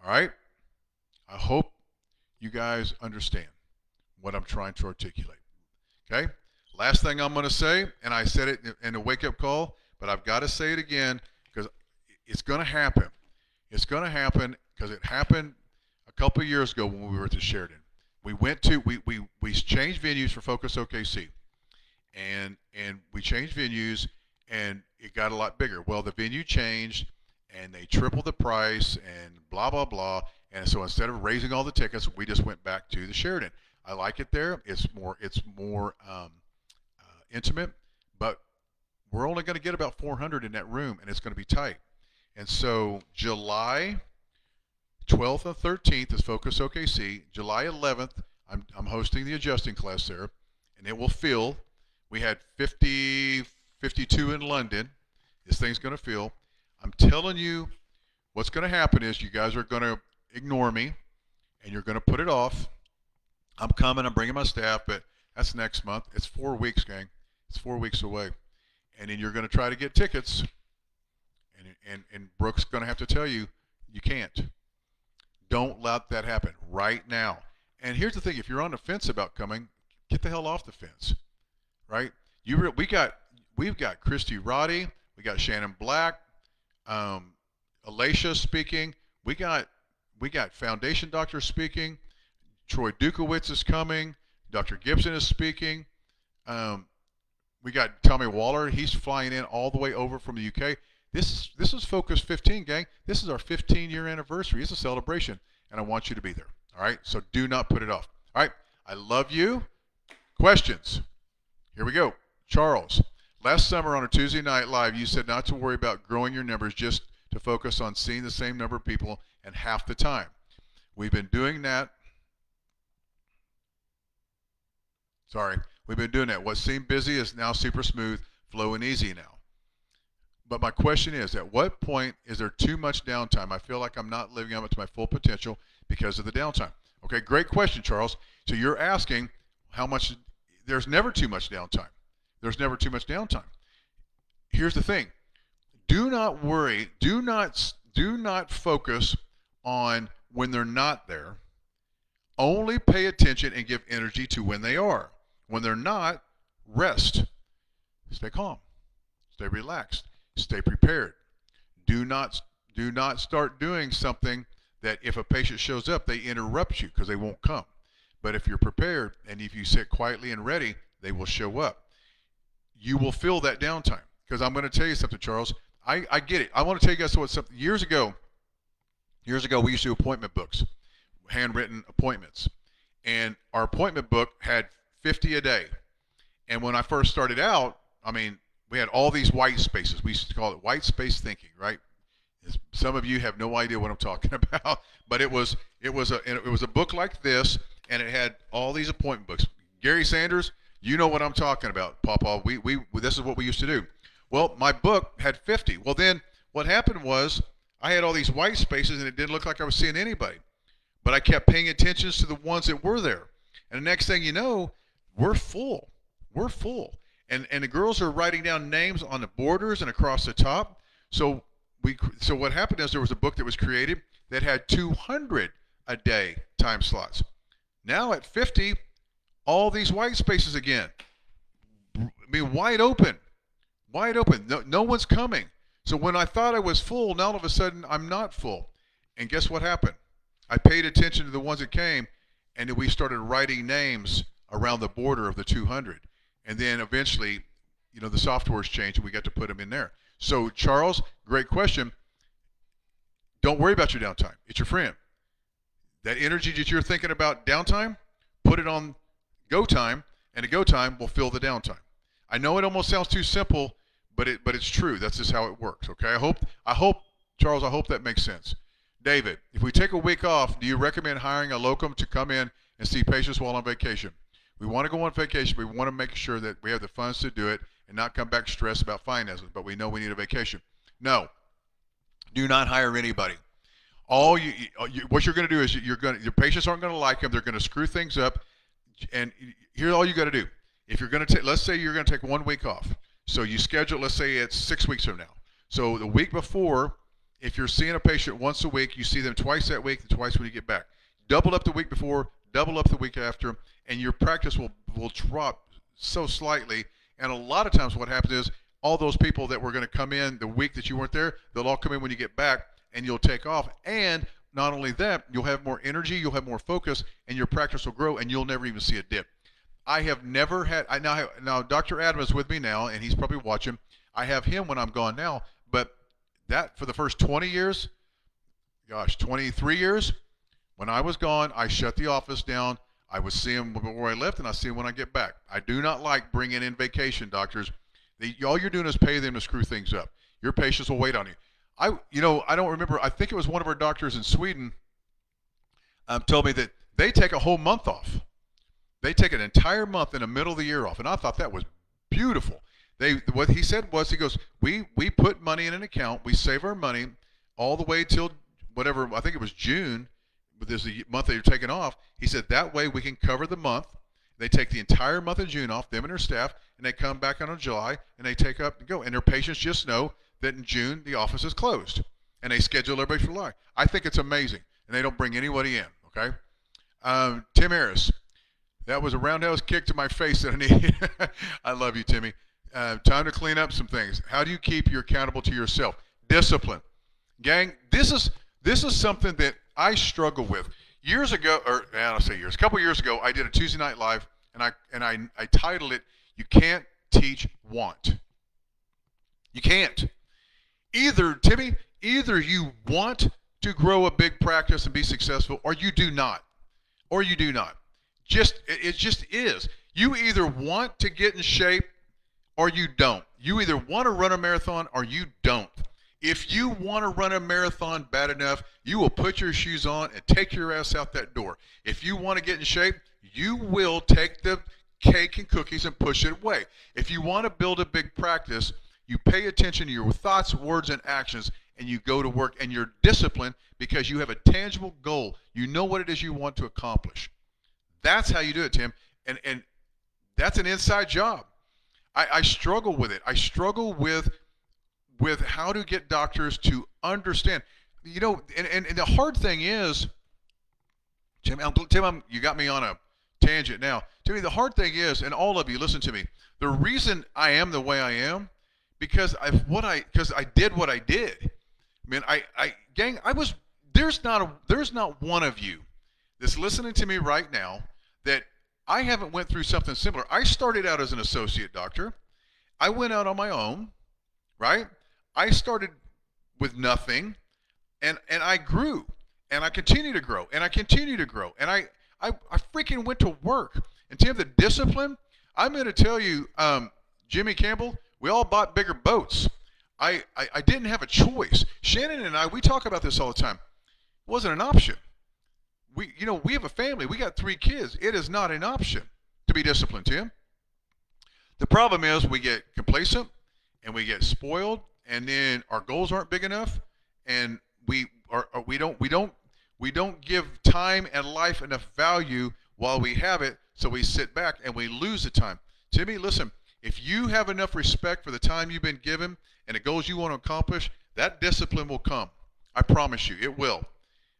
All right? I hope you guys understand what I'm trying to articulate. Okay? Last thing I'm going to say, and I said it in a wake-up call, but I've got to say it again because it's going to happen. It's going to happen because it happened a couple of years ago when we were at the Sheridan. We changed venues for Focus OKC, and we changed venues, and it got a lot bigger. Well, the venue changed, and they tripled the price and blah, blah, blah. And so instead of raising all the tickets, we just went back to the Sheridan. I like it there. It's more intimate, but we're only going to get about 400 in that room, and it's going to be tight. And so July 12th and 13th is Focus OKC. July 11th, I'm hosting the adjusting class there, and it will fill. We had 52 in London. This thing's going to fill. I'm telling you, what's going to happen is you guys are going to ignore me, and you're going to put it off. I'm coming. I'm bringing my staff, but that's next month. It's 4 weeks, gang. It's 4 weeks away. And then you're going to try to get tickets, and Brooke's going to have to tell you, you can't. Don't let that happen right now. And here's the thing. If you're on the fence about coming, get the hell off the fence, right? We've got Christy Roddy. We got Shannon Black. Alicia speaking. We got Foundation Doctors speaking. Troy Dukowitz is coming. Dr. Gibson is speaking. We got Tommy Waller. He's flying in all the way over from the UK. This is Focus 15, gang. This is our 15-year anniversary. It's a celebration, and I want you to be there. All right? So do not put it off. All right? I love you. Questions? Here we go. Charles. Last summer on a Tuesday Night Live, you said not to worry about growing your numbers, just to focus on seeing the same number of people and half the time. We've been doing that. We've been doing that. What seemed busy is now super smooth, flowing easy now. But my question is, at what point is there too much downtime? I feel like I'm not living up to my full potential because of the downtime. Okay, great question, Charles. So you're asking how much. There's never too much downtime. There's never too much downtime. Here's the thing. Do not worry. Do not focus on when they're not there. Only pay attention and give energy to when they are. When they're not, rest. Stay calm. Stay relaxed. Stay prepared. Do not start doing something that if a patient shows up, they interrupt you because they won't come. But if you're prepared and if you sit quietly and ready, they will show up. You will feel that downtime. Because I'm going to tell you something, Charles. I get it. I want to tell you guys something. Years ago, we used to do appointment books, handwritten appointments. And our appointment book had 50 a day. And when I first started out, I mean, we had all these white spaces. We used to call it white space thinking, right? Some of you have no idea what I'm talking about, but it was a book like this, and it had all these appointment books. Gary Sanders, you know what I'm talking about, Papa. This is what we used to do. Well, my book had 50. Well, then what happened was I had all these white spaces, and it didn't look like I was seeing anybody. But I kept paying attention to the ones that were there. And the next thing you know, we're full. We're full. And the girls are writing down names on the borders and across the top. So what happened is there was a book that was created that had 200 a day time slots. Now at 50, all these white spaces again. I mean, wide open. Wide open. No one's coming. So when I thought I was full, now all of a sudden I'm not full. And guess what happened? I paid attention to the ones that came, and then we started writing names around the border of the 200. And then eventually, the software's changed and we got to put them in there. So, Charles, great question. Don't worry about your downtime. It's your friend. That energy that you're thinking about downtime, put it on go time, and the go time will fill the downtime. I know it almost sounds too simple, but it's true. That's just how it works. Okay. I hope, Charles. I hope that makes sense. David, if we take a week off, do you recommend hiring a locum to come in and see patients while on vacation? We want to go on vacation. We want to make sure that we have the funds to do it and not come back stressed about finances. But we know we need a vacation. No. Do not hire anybody. What you're going to do is your patients aren't going to like them. They're going to screw things up. And here's all you got to do. If you're going to take, let's say you're going to take 1 week off. So you schedule, let's say it's 6 weeks from now. So the week before, if you're seeing a patient once a week, you see them twice that week and twice when you get back. Double up the week before, double up the week after, and your practice will drop so slightly. And a lot of times what happens is all those people that were going to come in the week that you weren't there, they'll all come in when you get back, and you'll take off. And not only that, you'll have more energy, you'll have more focus, and your practice will grow, and you'll never even see a dip. I have never had, now Dr. Adam is with me now, and he's probably watching. I have him when I'm gone now, but that for the first 20 years, 23 years, when I was gone, I shut the office down. I would see him before I left, and I see him when I get back. I do not like bringing in vacation doctors. All you're doing is pay them to screw things up. Your patients will wait on you. I don't remember. I think it was one of our doctors in Sweden told me that they take a whole month off. They take an entire month in the middle of the year off, and I thought that was beautiful. What he said was, he goes, we put money in an account, we save our money all the way till whatever, I think it was June, but there's a month that you're taking off. He said that way we can cover the month. They take the entire month of June off, them and their staff, and they come back on July, and they take up and go. And their patients just know that in June the office is closed, and they schedule everybody for July. I think it's amazing, and they don't bring anybody in, okay? Tim Harris, that was a roundhouse kick to my face that I needed. I love you, Timmy. Time to clean up some things. How do you keep you accountable to yourself? Discipline. Gang, this is something that I struggle with. Years ago, or I'll say years, a couple years ago, I did a Tuesday Night Live, and I titled it, "You Can't Teach Want." You can't. Timmy, either you want to grow a big practice and be successful, or you do not. Or you do not. It just is. You either want to get in shape or you don't. You either want to run a marathon or you don't. If you want to run a marathon bad enough, you will put your shoes on and take your ass out that door. If you want to get in shape, you will take the cake and cookies and push it away. If you want to build a big practice, you pay attention to your thoughts, words, and actions, and you go to work, and you're disciplined because you have a tangible goal. You know what it is you want to accomplish. That's how you do it, Tim. And that's an inside job. I struggle with it. I struggle with how to get doctors to understand. And the hard thing is, Tim, you got me on a tangent now. Timmy, the hard thing is, and all of you, listen to me. The reason I am the way I am, because I did what I did. I mean, gang, there's not one of you that's listening to me right now that I haven't went through something similar. I started out as an associate doctor. I went out on my own, right? I started with nothing, and I grew, and I continue to grow, and I continue to grow, and I freaking went to work. And Tim, the discipline, I'm going to tell you, Jimmy Campbell, we all bought bigger boats. I didn't have a choice. Shannon and I, we talk about this all the time. It wasn't an option. We have a family. We got 3 kids. It is not an option to be disciplined, Tim. The problem is we get complacent and we get spoiled, and then our goals aren't big enough, and we don't give time and life enough value while we have it, so we sit back and we lose the time. Timmy, listen, if you have enough respect for the time you've been given and the goals you want to accomplish, that discipline will come. I promise you, it will.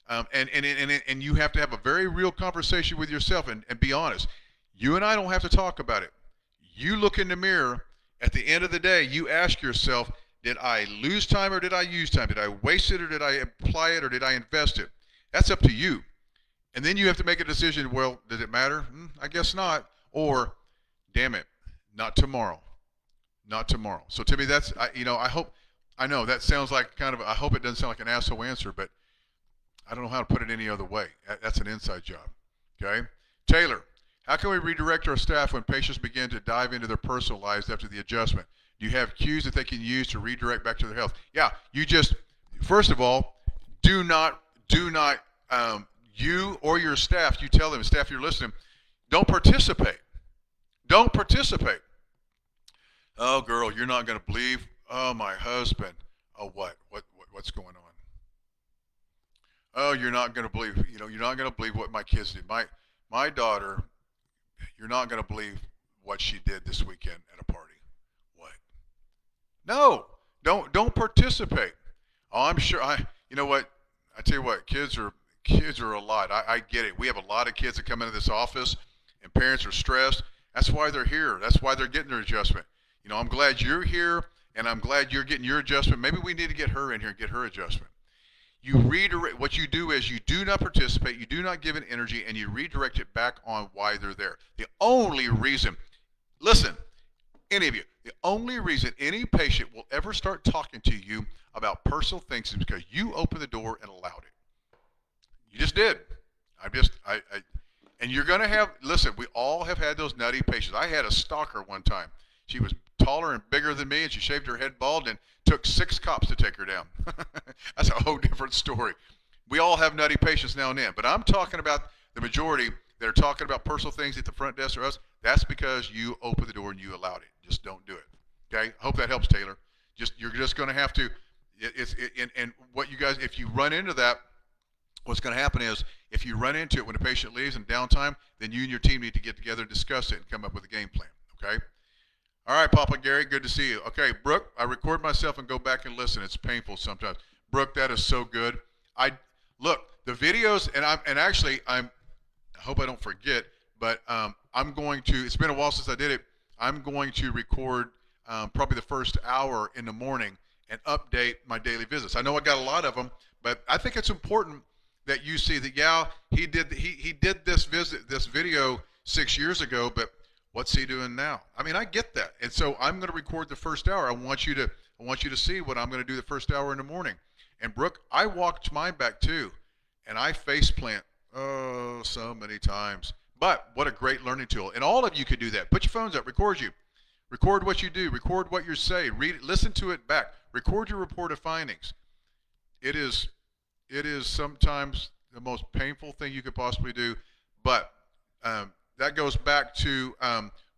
And you have to have a very real conversation with yourself and be honest. You and I don't have to talk about it. You look in the mirror. At the end of the day, you ask yourself, did I lose time or did I use time? Did I waste it or did I apply it or did I invest it? That's up to you. And then you have to make a decision. Well, does it matter? I guess not. Or, damn it, not tomorrow. Not tomorrow. So to me, that's, I know that sounds like kind of, I hope it doesn't sound like an asshole answer, but I don't know how to put it any other way. That's an inside job. Okay? Taylor, how can we redirect our staff when patients begin to dive into their personal lives after the adjustment? Do you have cues that they can use to redirect back to their health? Yeah, you just, first of all, do not, you or your staff, you tell them, staff, you're listening, don't participate. Don't participate. Oh, girl, you're not going to believe. Oh, my husband. Oh, what's going on? Oh, you're not going to believe. You're not going to believe what my kids did. My daughter, you're not going to believe what she did this weekend at a party. What? No, don't participate. Oh, I'm sure. You know what? I tell you what, kids are a lot. I get it. We have a lot of kids that come into this office, and parents are stressed. That's why they're here. That's why they're getting their adjustment. I'm glad you're here, and I'm glad you're getting your adjustment. Maybe we need to get her in here and get her adjustment. You redirect. What you do is you do not participate, you do not give it energy, and you redirect it back on why they're there. The only reason, listen, any of you, the only reason any patient will ever start talking to you about personal things is because you opened the door and allowed it. You just did. And you're going to have, listen, we all have had those nutty patients. I had a stalker one time. She was taller and bigger than me, and she shaved her head bald and took 6 cops to take her down. That's a whole different story. We all have nutty patients now and then, but I'm talking about the majority that are talking about personal things at the front desk or us. That's because you opened the door and you allowed it. Just don't do it. Okay? I hope that helps, Taylor. You're just going to have to. And what you guys, if you run into that, what's going to happen is if you run into it when a patient leaves in downtime, then you and your team need to get together and discuss it and come up with a game plan. Okay? All right, Papa Gary, good to see you. Okay, Brooke, I record myself and go back and listen. It's painful sometimes. Brooke, that is so good. Look, the videos, and I hope I don't forget, but I'm going to, it's been a while since I did it, I'm going to record probably the first hour in the morning and update my daily visits. I know I got a lot of them, but I think it's important that you see that, yeah, he did this video 6 years ago, but what's he doing now? I mean, I get that. And so I'm going to record the first hour. I want you to see what I'm going to do the first hour in the morning. And Brooke, I walked mine back too, and I face plant, so many times. But what a great learning tool. And all of you could do that. Put your phones up, record you. Record what you do, record what you say, read it, listen to it back. Record your report of findings. It is sometimes the most painful thing you could possibly do, but that goes back to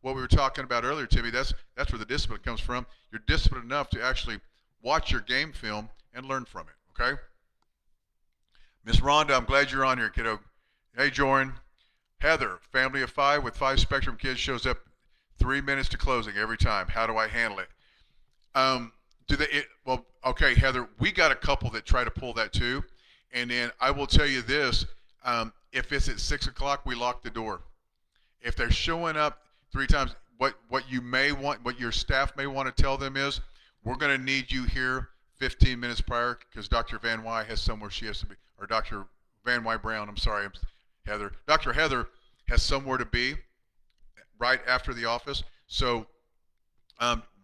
what we were talking about earlier, Timmy. That's where the discipline comes from. You're disciplined enough to actually watch your game film and learn from it, okay? Miss Rhonda, I'm glad you're on here, kiddo. Hey, Joran. Heather, family of 5 with 5 Spectrum kids shows up 3 minutes to closing every time. How do I handle it? Well, okay, Heather, we got a couple that try to pull that too. And then I will tell you this, if it's at 6 o'clock, we lock the door. If they're showing up 3 times, what you may want, what your staff may want to tell them is, we're going to need you here 15 minutes prior because Dr. Van Wy has somewhere she has to be, or Dr. Van Wy Brown, I'm sorry, Heather. Dr. Heather has somewhere to be right after the office. So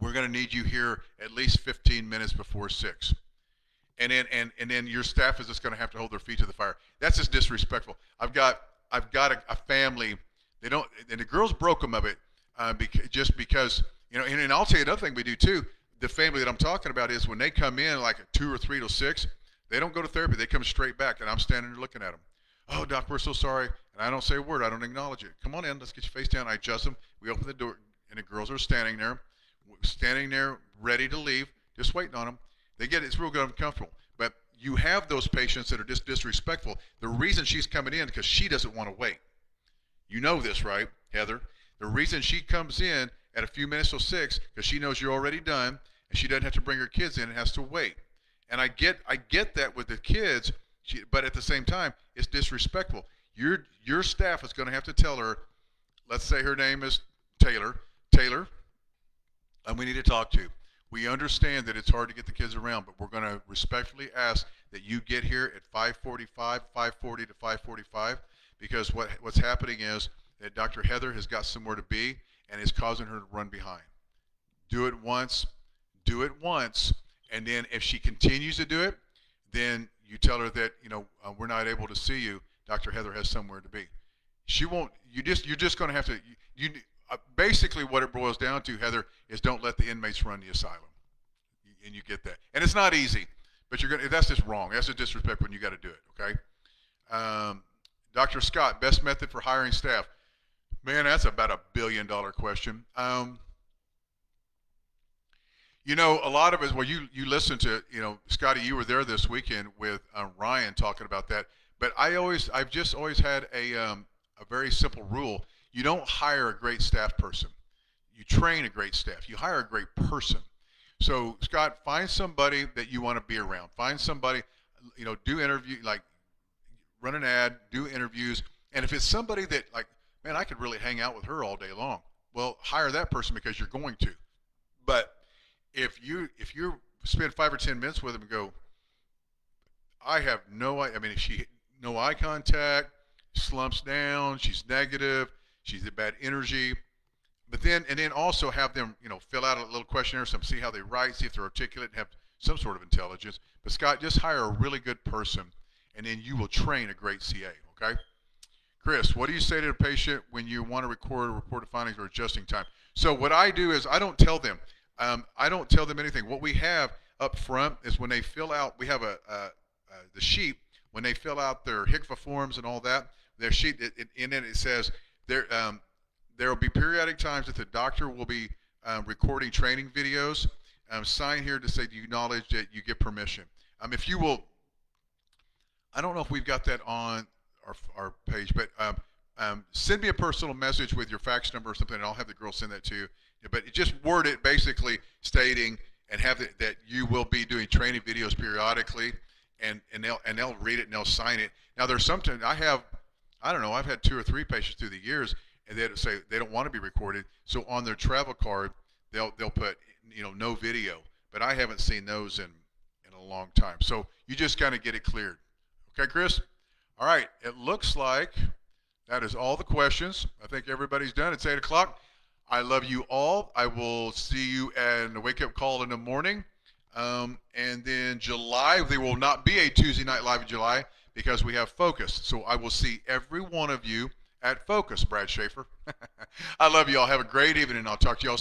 we're going to need you here at least 15 minutes before 6. And then your staff is just going to have to hold their feet to the fire. That's just disrespectful. I've got a family. They don't, and the girls broke them of it just because, and I'll tell you another thing we do too. The family that I'm talking about is when they come in like at 2 or 3 till 6, they don't go to therapy. They come straight back, and I'm standing there looking at them. Oh, doc, we're so sorry. And I don't say a word. I don't acknowledge it. Come on in. Let's get your face down. I adjust them. We open the door, and the girls are standing there, ready to leave, just waiting on them. They get it. It's real good uncomfortable. But you have those patients that are just disrespectful. The reason she's coming in is because she doesn't want to wait. You know this, right, Heather? The reason she comes in at a few minutes till 6 because she knows you're already done, and she doesn't have to bring her kids in and has to wait. And I get that with the kids, but at the same time, it's disrespectful. Your staff is going to have to tell her, let's say her name is Taylor, we need to talk to. We understand that it's hard to get the kids around, but we're going to respectfully ask that you get here at 5:45, 5:40 to 5:45, because what's happening is that Dr. Heather has got somewhere to be, and it's causing her to run behind. Do it once, and then if she continues to do it, then you tell her that we're not able to see you. Dr. Heather has somewhere to be. She won't. You're just going to have to. Basically, what it boils down to, Heather, is don't let the inmates run the asylum, and you get that. And it's not easy, but you're gonna. That's just wrong. That's a disrespect when you got to do it. Okay. Dr. Scott, best method for hiring staff. Man, that's about $1 billion question. A lot of it. Well, you listen to Scotty. You were there this weekend with Ryan talking about that. But I've just always had a very simple rule. You don't hire a great staff person. You train a great staff. You hire a great person. So, Scott, find somebody that you want to be around. Find somebody, do interview, like run an ad, do interviews. And if it's somebody that, like, man, I could really hang out with her all day long, well, hire that person because you're going to. But if you spend 5 or 10 minutes with them and go, I have if she, no eye contact, slumps down, she's negative, she's a bad energy. But then also have them, fill out a little questionnaire, see how they write, see if they're articulate, and have some sort of intelligence. But Scott, just hire a really good person, and then you will train a great CA, okay? Chris, what do you say to a patient when you want to record a report of findings or adjusting time? So what I do is I don't tell them. I don't tell them anything. What we have up front is when they fill out, we have the sheet, when they fill out their HCFA forms and all that, their sheet, in it says there will be periodic times that the doctor will be recording training videos. Sign here to say you acknowledge that you get permission. If you will, I don't know if we've got that on our page, but send me a personal message with your fax number or something, and I'll have the girl send that to you. But just word it basically stating and have that you will be doing training videos periodically, and they'll read it and they'll sign it. Now there's sometimes I've had 2 or 3 patients through the years, and they say they don't want to be recorded, so on their travel card they'll put no video. But I haven't seen those in a long time. So you just kind of get it cleared. Okay, Chris? All right, it looks like that is all the questions. I think everybody's done. It's 8 o'clock. I love you all. I will see you in the wake-up call in the morning. And then July, there will not be a Tuesday Night Live in July because we have Focus. So I will see every one of you at Focus, Brad Schaefer. I love you all. Have a great evening. I'll talk to you all soon.